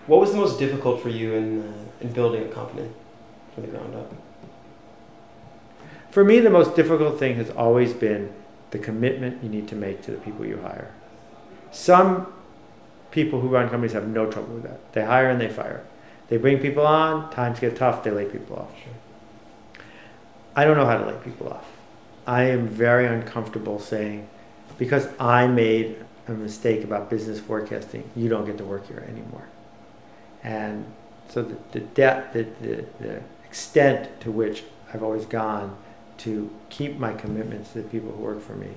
What was the most difficult for you in building a company from the ground up? For me, the most difficult thing has always been the commitment you need to make to the people you hire. Some people who run companies have no trouble with that. They hire and they fire. They bring people on, times get tough, they lay people off. Sure. I don't know how to lay people off. I am very uncomfortable saying, because I made a mistake about business forecasting, you don't get to work here anymore. And so the extent to which I've always gone to keep my commitments to the people who work for me,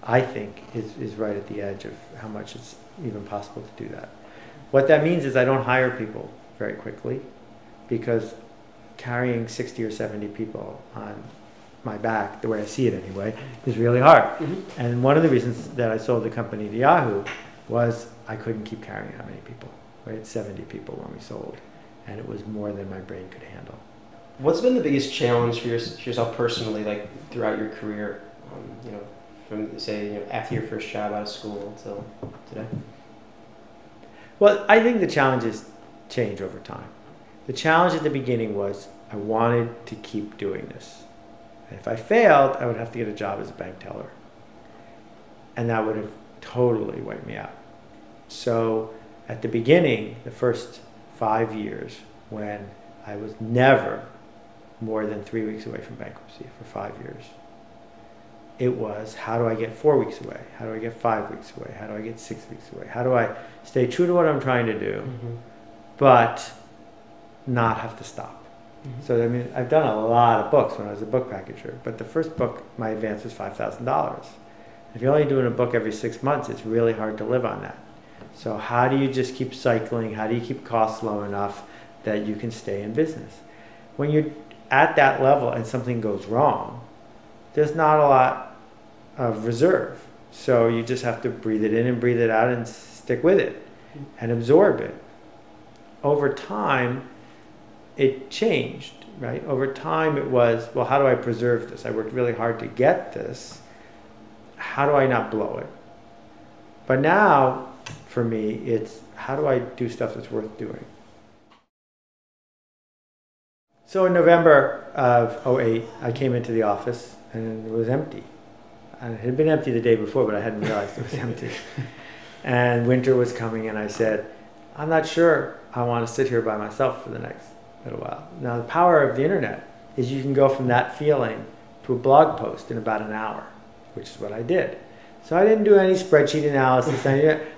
I think is right at the edge of how much it's even possible to do that. What that means is I don't hire people very quickly, because carrying 60 or 70 people on my back, the way I see it anyway, is really hard. Mm-hmm. And one of the reasons that I sold the company to Yahoo was I couldn't keep carrying that many people. We had 70 people when we sold, and it was more than my brain could handle. What's been the biggest challenge for yourself personally, like throughout your career, from say, after your first job out of school until today? Well, I think the challenges change over time. The challenge at the beginning was I wanted to keep doing this. And if I failed, I would have to get a job as a bank teller. And that would have totally wiped me out. So at the beginning, the first 5 years, when I was never more than 3 weeks away from bankruptcy for 5 years, it was, how do I get 4 weeks away? How do I get 5 weeks away? How do I get 6 weeks away? How do I stay true to what I'm trying to do, mm-hmm. but not have to stop? Mm-hmm. So, I mean, I've done a lot of books when I was a book packager, but the first book, my advance was $5,000. If you're only doing a book every 6 months, it's really hard to live on that. So how do you just keep cycling? How do you keep costs low enough that you can stay in business? When you're at that level and something goes wrong, there's not a lot of reserve. So you just have to breathe it in and breathe it out and stick with it and absorb it. Over time, it changed, right? Over time it was, well, how do I preserve this? I worked really hard to get this. How do I not blow it? But now, for me, it's how do I do stuff that's worth doing? So in November of 2008, I came into the office and it was empty. And it had been empty the day before, but I hadn't realized it was empty. And winter was coming and I said, I'm not sure I want to sit here by myself for the next little while. Now the power of the internet is you can go from that feeling to a blog post in about an hour, which is what I did. So I didn't do any spreadsheet analysis.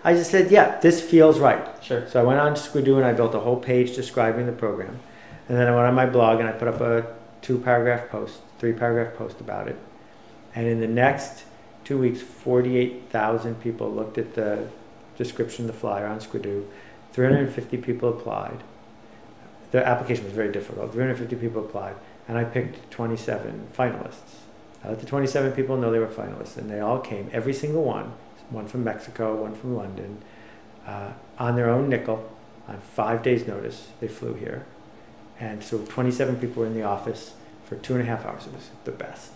I just said, yeah, this feels right. Sure. So I went on to Squidoo and I built a whole page describing the program. And then I went on my blog and I put up a 3-paragraph post about it. And in the next 2 weeks, 48,000 people looked at the description of the flyer on Squidoo. 350 people applied. The application was very difficult. 350 people applied. And I picked 27 finalists. I let the 27 people know they were finalists, and they all came, every single one from Mexico, one from London, on their own nickel, on 5 days' notice. They flew here. And so 27 people were in the office for 2.5 hours. It was the best.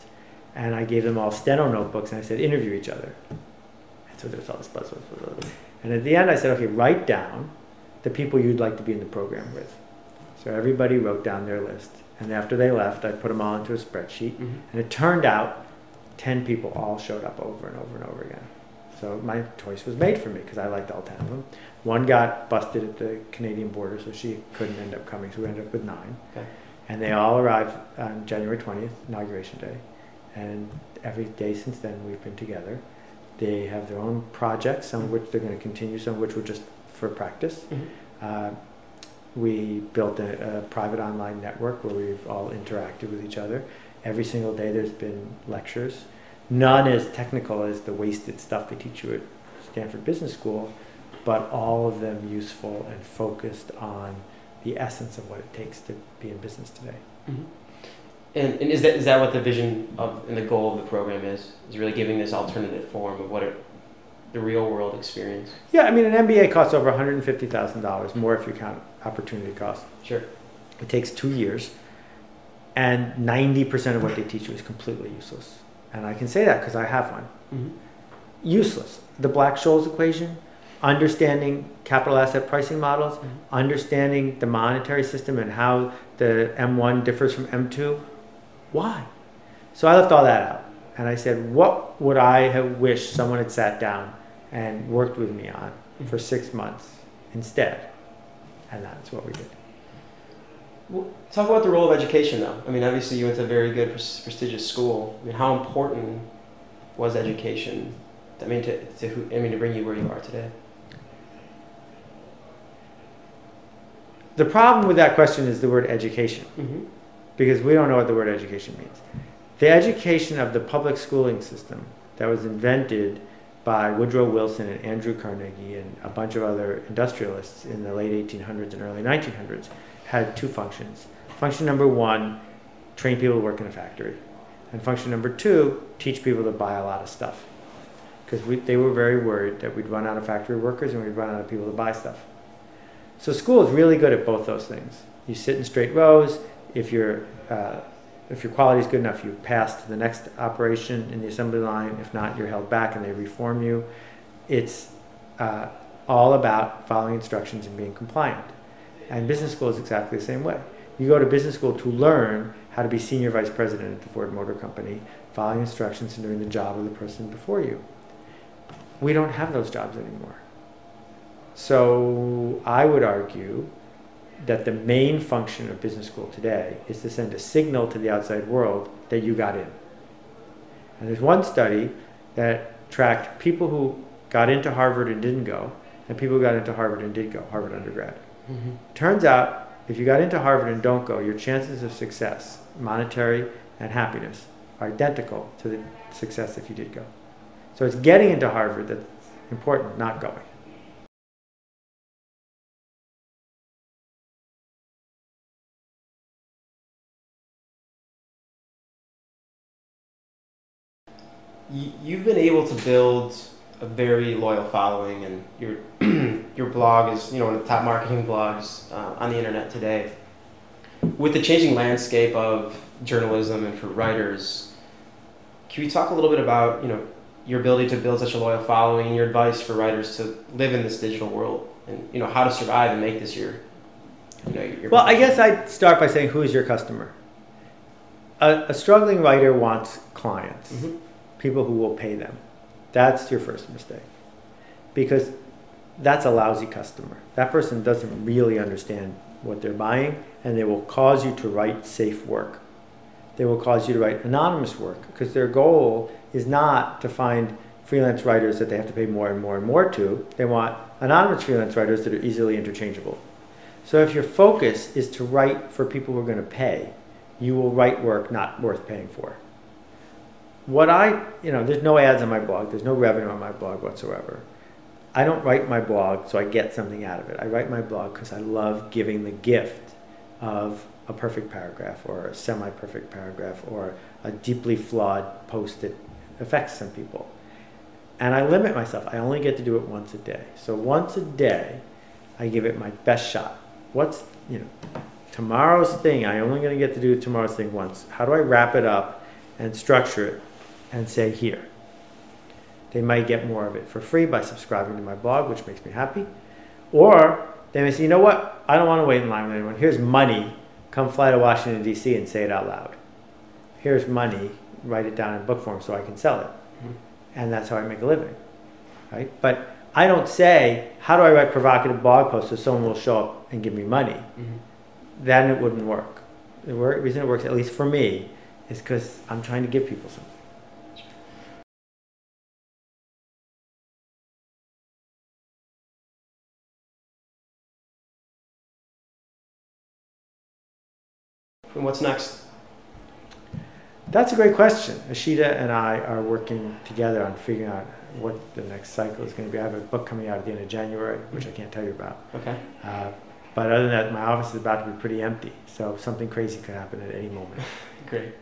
And I gave them all steno notebooks, and I said, interview each other. And so there was all this buzz. And at the end, I said, okay, write down the people you'd like to be in the program with. So everybody wrote down their list. And after they left, I put them all into a spreadsheet. Mm-hmm. And it turned out 10 people all showed up over and over and over again. So my choice was made for me because I liked all 10 of them. One got busted at the Canadian border, so she couldn't end up coming. So we ended up with 9. Okay. And they all arrived on January 20th, Inauguration Day. And every day since then, we've been together. They have their own projects, some of which they're going to continue, some of which were just for practice. Mm-hmm. We built a private online network where we've all interacted with each other. Every single day there's been lectures. None as technical as the wasted stuff they teach you at Stanford Business School, but all of them useful and focused on the essence of what it takes to be in business today. Mm-hmm. And is that what the vision of and the goal of the program is really giving this alternative form of what the real world experience? Yeah, I mean, an MBA costs over $150,000, more if you count opportunity cost. Sure. It takes 2 years, and 90% of what they teach you is completely useless. And I can say that because I have one. Mm-hmm. Useless. The Black-Scholes equation, understanding capital asset pricing models, understanding the monetary system and how the M1 differs from M2. Why? So I left all that out. And I said, what would I have wished someone had sat down and worked with me on for 6 months instead? And that's what we did. Well, talk about the role of education, though. I mean, obviously you went to a very good, prestigious school. I mean, how important was education? I mean, to bring you where you are today. The problem with that question is the word education, because we don't know what the word education means. The education of the public schooling system that was invented by Woodrow Wilson and Andrew Carnegie and a bunch of other industrialists in the late 1800s and early 1900s had two functions. Function number one, train people to work in a factory. And function number two, teach people to buy a lot of stuff. Because they were very worried that we'd run out of factory workers and we'd run out of people to buy stuff. So school is really good at both those things. You sit in straight rows. If your quality is good enough, you pass to the next operation in the assembly line. If not, you're held back and they reform you. It's all about following instructions and being compliant. And business school is exactly the same way. You go to business school to learn how to be senior vice president at the Ford Motor Company, following instructions and doing the job of the person before you. We don't have those jobs anymore. So I would argue that the main function of business school today is to send a signal to the outside world that you got in. And there's one study that tracked people who got into Harvard and didn't go, and people who got into Harvard and did go, Harvard undergrad. Turns out, if you got into Harvard and don't go, your chances of success, monetary and happiness, are identical to the success if you did go. So it's getting into Harvard that's important, not going. You've been able to build a very loyal following, and your blog is, one of the top marketing blogs on the internet today. With the changing landscape of journalism and for writers, can we talk a little bit about your ability to build such a loyal following and your advice for writers to live in this digital world, and how to survive and make this your well, I guess I'd start by saying, who is your customer? A struggling writer wants clients, people who will pay them. That's your first mistake, because that's a lousy customer. That person doesn't really understand what they're buying, and they will cause you to write safe work. They will cause you to write anonymous work, because their goal is not to find freelance writers that they have to pay more and more and more to. They want anonymous freelance writers that are easily interchangeable. So if your focus is to write for people who are going to pay, you will write work not worth paying for. There's no ads on my blog. There's no revenue on my blog whatsoever. I don't write my blog so I get something out of it. I write my blog because I love giving the gift of a perfect paragraph or a semi-perfect paragraph or a deeply flawed post that affects some people. And I limit myself. I only get to do it once a day. So once a day, I give it my best shot. What's, tomorrow's thing? I'm only going to get to do tomorrow's thing once. How do I wrap it up and structure it and say, here? They might get more of it for free by subscribing to my blog, which makes me happy. Or they may say, you know what? I don't want to wait in line with anyone. Here's money. Come fly to Washington, D.C. and say it out loud. Here's money. Write it down in book form so I can sell it. And that's how I make a living, right? But I don't say, how do I write provocative blog posts so someone will show up and give me money? Then it wouldn't work. The reason it works, at least for me, is because I'm trying to give people something. And what's next? That's a great question. Ashita and I are working together on figuring out what the next cycle is going to be. I have a book coming out at the end of January, which I can't tell you about. Okay. But other than that, my office is about to be pretty empty. So something crazy could happen at any moment. Great.